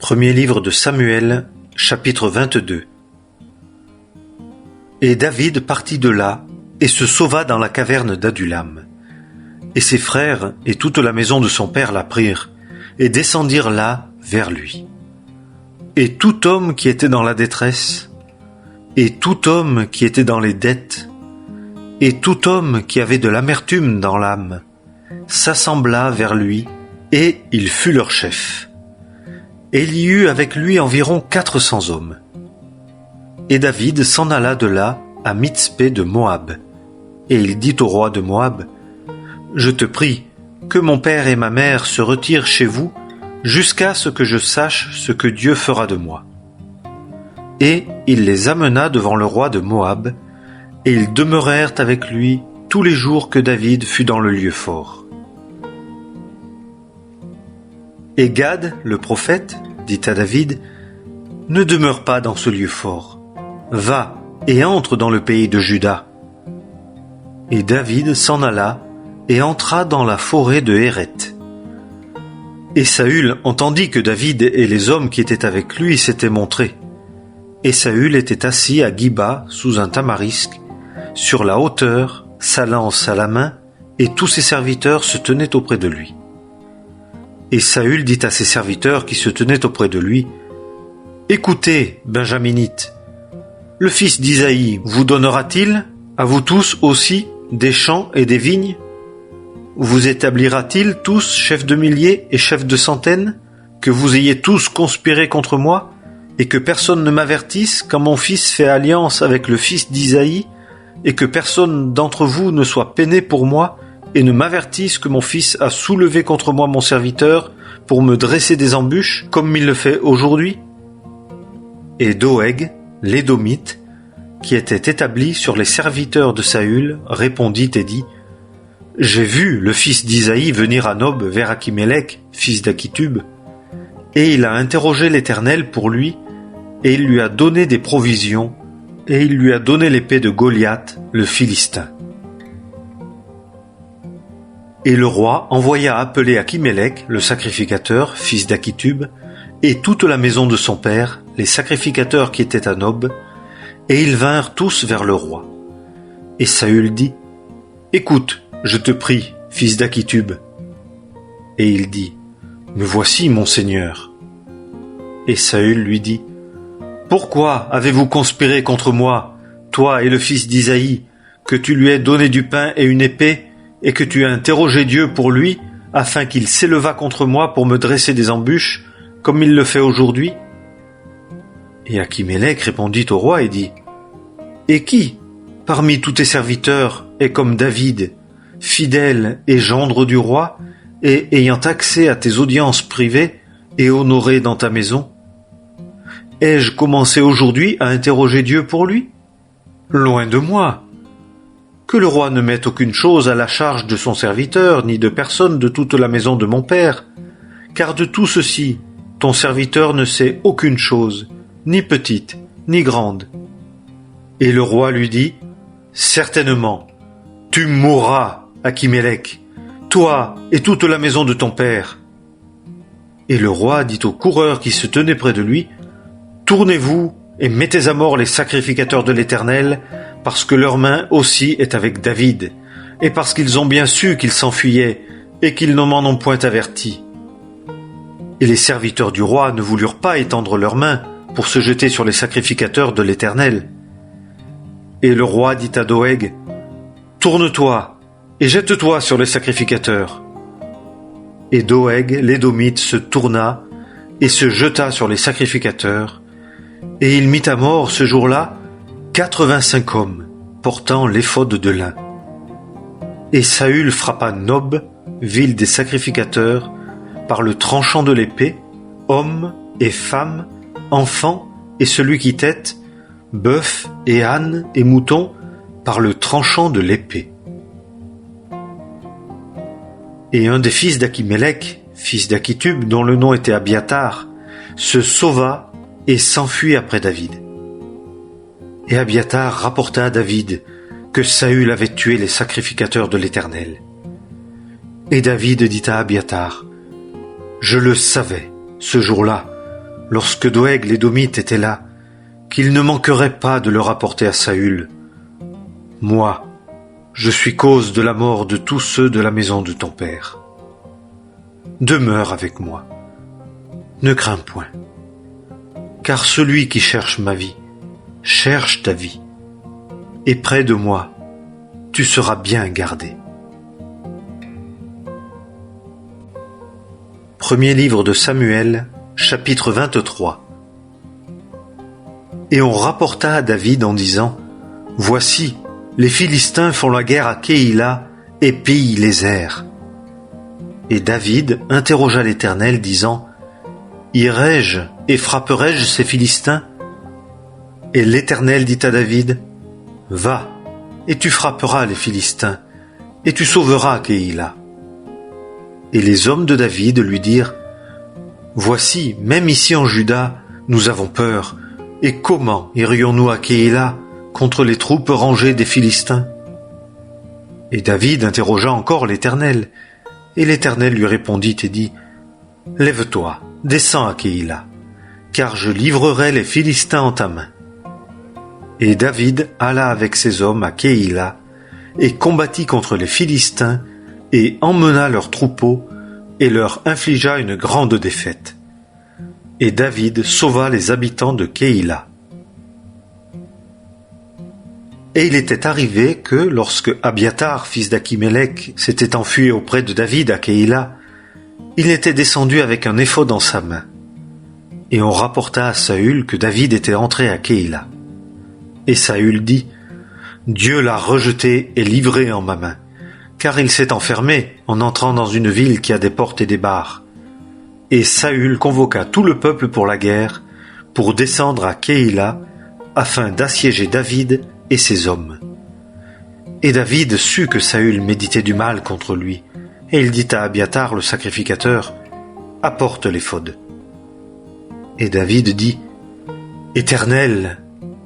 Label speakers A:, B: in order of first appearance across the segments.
A: Premier livre de Samuel, chapitre 22. Et David partit de là, et se sauva dans la caverne d'Adulam. Et ses frères et toute la maison de son père l'apprirent, et descendirent là vers lui. Et tout homme qui était dans la détresse, et tout homme qui était dans les dettes, et tout homme qui avait de l'amertume dans l'âme, s'assembla vers lui, et il fut leur chef. Et il y eut avec lui environ 400 hommes. Et David s'en alla de là à Mitzpé de Moab. Et il dit au roi de Moab, « Je te prie, que mon père et ma mère se retirent chez vous, jusqu'à ce que je sache ce que Dieu fera de moi. » Et il les amena devant le roi de Moab, et ils demeurèrent avec lui tous les jours que David fut dans le lieu fort. Et Gad, le prophète, dit à David, « Ne demeure pas dans ce lieu fort. Va et entre dans le pays de Juda. » Et David s'en alla et entra dans la forêt de Héret. Et Saül entendit que David et les hommes qui étaient avec lui s'étaient montrés. Et Saül était assis à Giba sous un tamarisque, sur la hauteur, sa lance à la main, et tous ses serviteurs se tenaient auprès de lui. Et Saül dit à ses serviteurs qui se tenaient auprès de lui, « Écoutez, Benjaminites, le fils d'Isaïe vous donnera-t-il, à vous tous aussi, des champs et des vignes? Vous établira-t-il tous chefs de milliers et chefs de centaines, que vous ayez tous conspiré contre moi, et que personne ne m'avertisse quand mon fils fait alliance avec le fils d'Isaïe, et que personne d'entre vous ne soit peiné pour moi, et ne m'avertisse que mon fils a soulevé contre moi mon serviteur pour me dresser des embûches, comme il le fait aujourd'hui? » Et Doeg, l'Édomite, qui était établi sur les serviteurs de Saül, répondit et dit, « J'ai vu le fils d'Isaïe venir à Nob vers Achimélec, fils d'Achitub, et il a interrogé l'Éternel pour lui, et il lui a donné des provisions, et il lui a donné l'épée de Goliath, le Philistin. » Et le roi envoya appeler Achimélec, le sacrificateur, fils d'Achitub, et toute la maison de son père, les sacrificateurs qui étaient à Nob, et ils vinrent tous vers le roi. Et Saül dit, « Écoute, je te prie, fils d'Achitub. » Et il dit, « Me voici, mon seigneur. » Et Saül lui dit, « Pourquoi avez-vous conspiré contre moi, toi et le fils d'Isaïe, que tu lui aies donné du pain et une épée, et que tu aies interrogé Dieu pour lui, afin qu'il s'élevât contre moi pour me dresser des embûches, comme il le fait aujourd'hui? » Et Achimélec répondit au roi et dit, « Et qui, parmi tous tes serviteurs, est comme David, fidèle et gendre du roi, et ayant accès à tes audiences privées et honoré dans ta maison? Ai-je commencé aujourd'hui à interroger Dieu pour lui? Loin de moi! Que le roi ne mette aucune chose à la charge de son serviteur, ni de personne de toute la maison de mon père, car de tout ceci, ton serviteur ne sait aucune chose, ni petite, ni grande. » Et le roi lui dit, « Certainement, tu mourras, Achimélec, toi et toute la maison de ton père. » Et le roi dit aux coureurs qui se tenaient près de lui, « Tournez-vous et mettez à mort les sacrificateurs de l'Éternel, parce que leur main aussi est avec David, et parce qu'ils ont bien su qu'il s'enfuyait, et qu'ils ne m'en ont point averti. » Et les serviteurs du roi ne voulurent pas étendre leurs mains pour se jeter sur les sacrificateurs de l'Éternel. Et le roi dit à Doeg, « Tourne-toi et jette-toi sur les sacrificateurs. » Et Doeg, l'Édomite, se tourna et se jeta sur les sacrificateurs, et il mit à mort ce jour-là 85 hommes portant l'éphod de lin. Et Saül frappa Nob, ville des sacrificateurs, par le tranchant de l'épée, hommes et femmes, enfants et celui qui tette, bœuf et âne et mouton, par le tranchant de l'épée. Et un des fils d'Achimélec, fils d'Achitub, dont le nom était Abiathar, se sauva et s'enfuit après David. Et Abiathar rapporta à David que Saül avait tué les sacrificateurs de l'Éternel. Et David dit à Abiathar, « Je le savais, ce jour-là, lorsque Doeg l'Édomite était là, qu'il ne manquerait pas de le rapporter à Saül. Moi, je suis cause de la mort de tous ceux de la maison de ton père. Demeure avec moi, ne crains point, car celui qui cherche ma vie, cherche ta vie, et près de moi, tu seras bien gardé. Premier livre de Samuel, chapitre 23. Et on rapporta à David en disant, « Voici, les Philistins font la guerre à Keïla et pillent les airs. » Et David interrogea l'Éternel, disant, « Irai-je et frapperai-je ces Philistins ?» Et l'Éternel dit à David, « Va, et tu frapperas les Philistins, et tu sauveras Keïla. » Et les hommes de David lui dirent, « Voici, même ici en Juda, nous avons peur, et comment irions-nous à Keïla contre les troupes rangées des Philistins ?» Et David interrogea encore l'Éternel, et l'Éternel lui répondit et dit, « Lève-toi, descends à Keïla, car je livrerai les Philistins en ta main. » Et David alla avec ses hommes à Keïla, et combattit contre les Philistins, et emmena leurs troupeaux, et leur infligea une grande défaite. Et David sauva les habitants de Keïla. Et il était arrivé que, lorsque Abiatar, fils d'Achimélec, s'était enfui auprès de David à Keïla, il était descendu avec un éphod dans sa main. Et on rapporta à Saül que David était entré à Keïla. Et Saül dit, « Dieu l'a rejeté et livré en ma main, car il s'est enfermé en entrant dans une ville qui a des portes et des barres. » Et Saül convoqua tout le peuple pour la guerre, pour descendre à Keïla, afin d'assiéger David et ses hommes. Et David sut que Saül méditait du mal contre lui, et il dit à Abiatar le sacrificateur, « Apporte l'éphod. » Et David dit, « Éternel,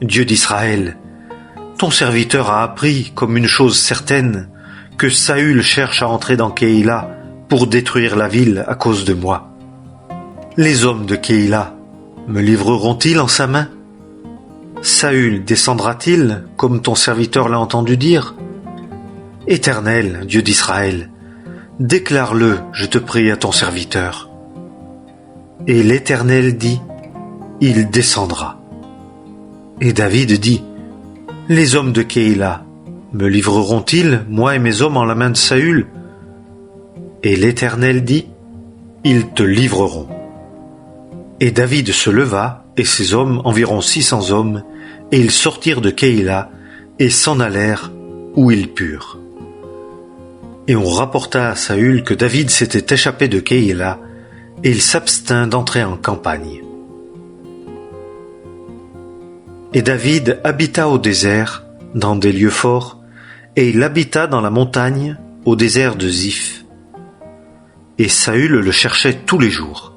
A: Dieu d'Israël, ton serviteur a appris comme une chose certaine que Saül cherche à entrer dans Keïla pour détruire la ville à cause de moi. Les hommes de Keïla me livreront-ils en sa main? Saül descendra-t-il, comme ton serviteur l'a entendu dire? Éternel, Dieu d'Israël, déclare-le, je te prie, à ton serviteur. » Et l'Éternel dit, « Il descendra. » Et David dit, « Les hommes de Keïla me livreront-ils, moi et mes hommes, en la main de Saül? » Et l'Éternel dit, « Ils te livreront. » Et David se leva, et ses hommes, environ 600 hommes, et ils sortirent de Keïla, et s'en allèrent où ils purent. Et on rapporta à Saül que David s'était échappé de Keïla, et il s'abstint d'entrer en campagne. Et David habita au désert, dans des lieux forts, et il habita dans la montagne, au désert de Ziph. Et Saül le cherchait tous les jours,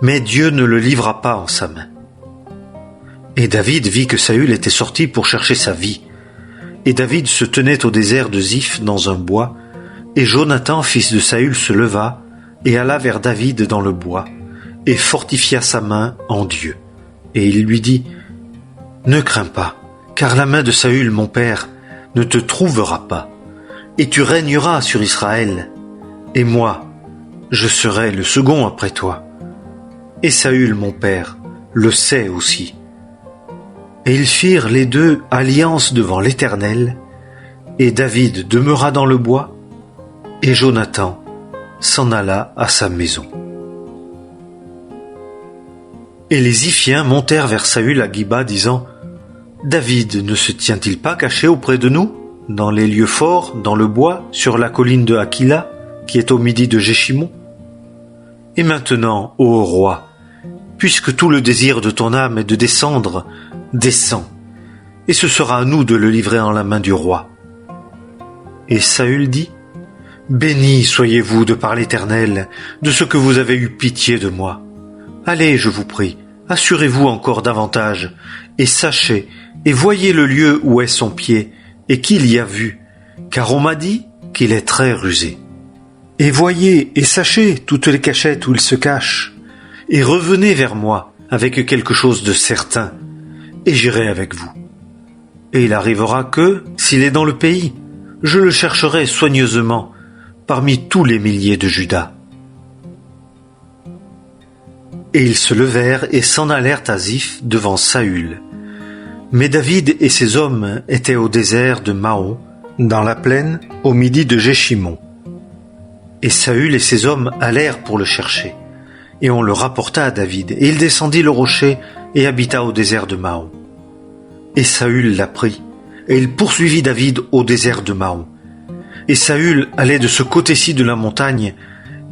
A: mais Dieu ne le livra pas en sa main. Et David vit que Saül était sorti pour chercher sa vie. Et David se tenait au désert de Ziph dans un bois, et Jonathan, fils de Saül, se leva, et alla vers David dans le bois, et fortifia sa main en Dieu. Et il lui dit, « Ne crains pas, car la main de Saül, mon père, ne te trouvera pas, et tu régneras sur Israël, et moi, je serai le second après toi. Et Saül, mon père, le sait aussi. » Et ils firent les deux alliance devant l'Éternel, et David demeura dans le bois, et Jonathan s'en alla à sa maison. Et les Ziphiens montèrent vers Saül à Giba, disant, « David ne se tient-il pas caché auprès de nous, dans les lieux forts, dans le bois, sur la colline de Hakila, qui est au midi de Jéchimon? Et maintenant, ô roi, puisque tout le désir de ton âme est de descendre, descends, et ce sera à nous de le livrer en la main du roi. » Et Saül dit, « Béni soyez-vous de par l'Éternel, de ce que vous avez eu pitié de moi. Allez, je vous prie, assurez-vous encore davantage, et sachez, et voyez le lieu où est son pied, et qui l'y a vu, car on m'a dit qu'il est très rusé. Et voyez et sachez toutes les cachettes où il se cache, et revenez vers moi, avec quelque chose de certain, et j'irai avec vous. Et il arrivera que, s'il est dans le pays, je le chercherai soigneusement parmi tous les milliers de Juda. » Et ils se levèrent et s'en allèrent à Ziph devant Saül. Mais David et ses hommes étaient au désert de Maon, dans la plaine, au midi de Jéchimon. Et Saül et ses hommes allèrent pour le chercher. Et on le rapporta à David, et il descendit le rocher et habita au désert de Maon. Et Saül l'apprit, et il poursuivit David au désert de Maon. Et Saül allait de ce côté-ci de la montagne,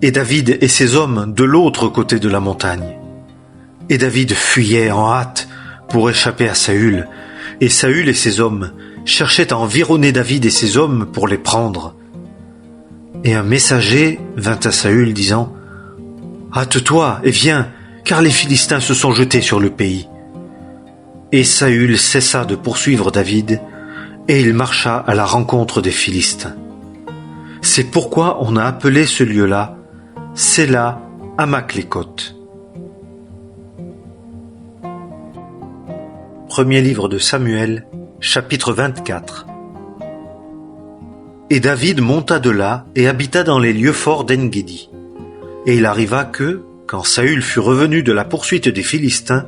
A: et David et ses hommes de l'autre côté de la montagne. Et David fuyait en hâte pour échapper à Saül, et Saül et ses hommes cherchaient à environner David et ses hommes pour les prendre. Et un messager vint à Saül disant : « Hâte-toi et viens, car les Philistins se sont jetés sur le pays. » Et Saül cessa de poursuivre David, et il marcha à la rencontre des Philistins. C'est pourquoi on a appelé ce lieu-là Séla Hamaklécoth. Premier livre de Samuel, chapitre 24. Et David monta de là et habita dans les lieux forts d'En-Guédi. Et il arriva que, quand Saül fut revenu de la poursuite des Philistins,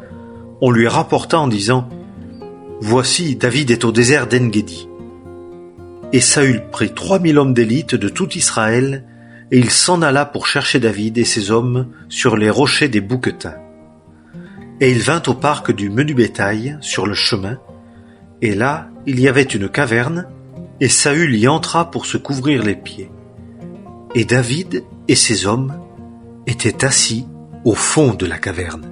A: on lui rapporta en disant : « Voici, David est au désert d'En-Guédi. » Et Saül prit 3000 hommes d'élite de tout Israël, et il s'en alla pour chercher David et ses hommes sur les rochers des Bouquetins. Et il vint au parc du menu bétail, sur le chemin, et là, il y avait une caverne, et Saül y entra pour se couvrir les pieds. Et David et ses hommes étaient assis au fond de la caverne.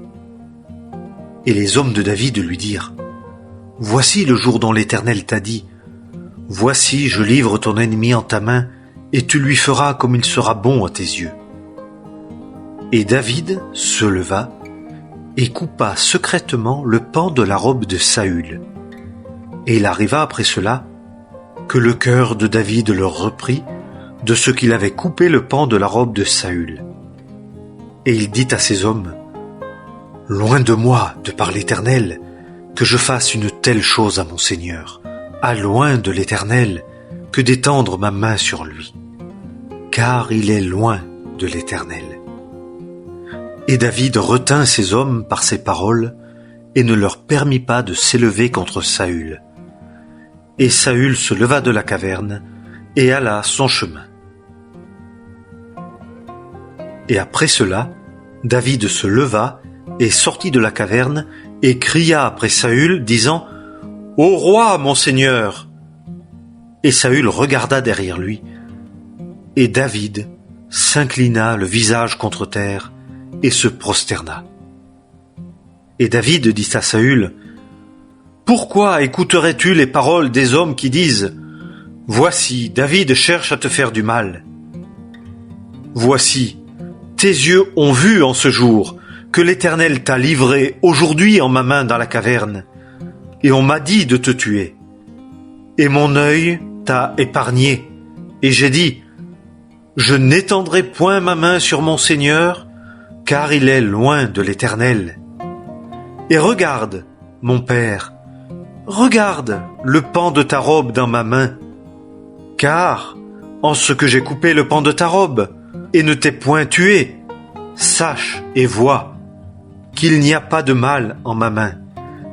A: Et les hommes de David lui dirent : « Voici le jour dont l'Éternel t'a dit : Voici, je livre ton ennemi en ta main, et tu lui feras comme il sera bon à tes yeux. » Et David se leva et coupa secrètement le pan de la robe de Saül. Et il arriva après cela que le cœur de David le reprit de ce qu'il avait coupé le pan de la robe de Saül. Et il dit à ses hommes : « Loin de moi, de par l'Éternel, que je fasse une telle chose à mon Seigneur, à loin de l'Éternel, que d'étendre ma main sur lui, car il est loin de l'Éternel. » Et David retint ses hommes par ses paroles, et ne leur permit pas de s'élever contre Saül. Et Saül se leva de la caverne, et alla son chemin. Et après cela, David se leva, et sortit de la caverne, et cria après Saül, disant : « Ô roi, mon Seigneur !» Et Saül regarda derrière lui, et David s'inclina le visage contre terre, et se prosterna. Et David dit à Saül : « Pourquoi écouterais-tu les paroles des hommes qui disent : Voici, David cherche à te faire du mal ? Voici, tes yeux ont vu en ce jour que l'Éternel t'a livré aujourd'hui en ma main dans la caverne, et on m'a dit de te tuer. Et mon œil t'a épargné, et j'ai dit : Je n'étendrai point ma main sur mon Seigneur, car il est loin de l'Éternel. Et regarde, mon père, regarde le pan de ta robe dans ma main, car, en ce que j'ai coupé le pan de ta robe, et ne t'ai point tué, sache et vois qu'il n'y a pas de mal en ma main,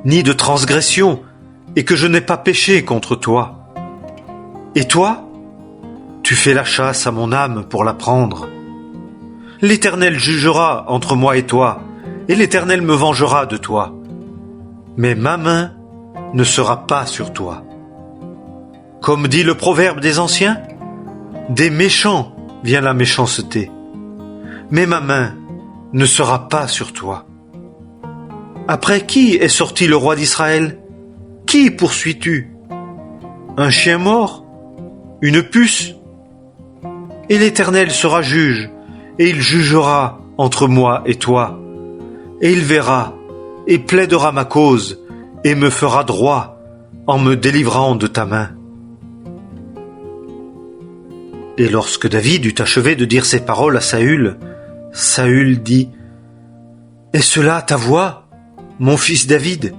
A: ni de transgression, et que je n'ai pas péché contre toi. Et toi, tu fais la chasse à mon âme pour la prendre. L'Éternel jugera entre moi et toi, et l'Éternel me vengera de toi. Mais ma main ne sera pas sur toi. Comme dit le proverbe des anciens, des méchants vient la méchanceté, mais ma main ne sera pas sur toi. Après qui est sorti le roi d'Israël ? Qui poursuis-tu ? Un chien mort ? Une puce ? Et l'Éternel sera juge, et il jugera entre moi et toi, et il verra, et plaidera ma cause, et me fera droit, en me délivrant de ta main. » Et lorsque David eut achevé de dire ces paroles à Saül, Saül dit : « Est-ce là ta voix ? mon fils David ?»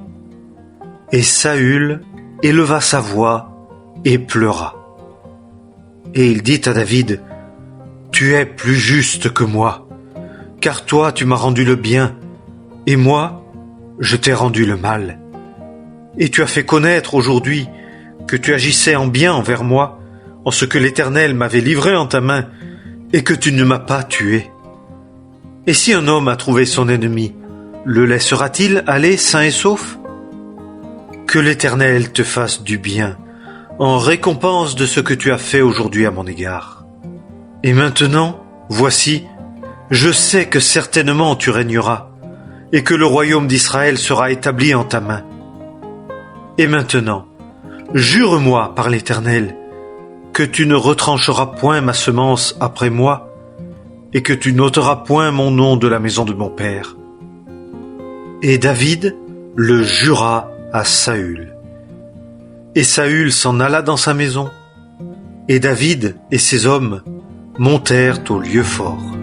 A: Et Saül éleva sa voix et pleura. Et il dit à David, « Tu es plus juste que moi, car toi tu m'as rendu le bien, et moi je t'ai rendu le mal. Et tu as fait connaître aujourd'hui que tu agissais en bien envers moi, en ce que l'Éternel m'avait livré en ta main, et que tu ne m'as pas tué. Et si un homme a trouvé son ennemi, le laissera-t-il aller sain et sauf ? Que l'Éternel te fasse du bien, en récompense de ce que tu as fait aujourd'hui à mon égard. Et maintenant, voici, je sais que certainement tu régneras, et que le royaume d'Israël sera établi en ta main. Et maintenant, jure-moi par l'Éternel, que tu ne retrancheras point ma semence après moi, et que tu n'ôteras point mon nom de la maison de mon père. » Et David le jura à Saül. Et Saül s'en alla dans sa maison, et David et ses hommes montèrent au lieu fort.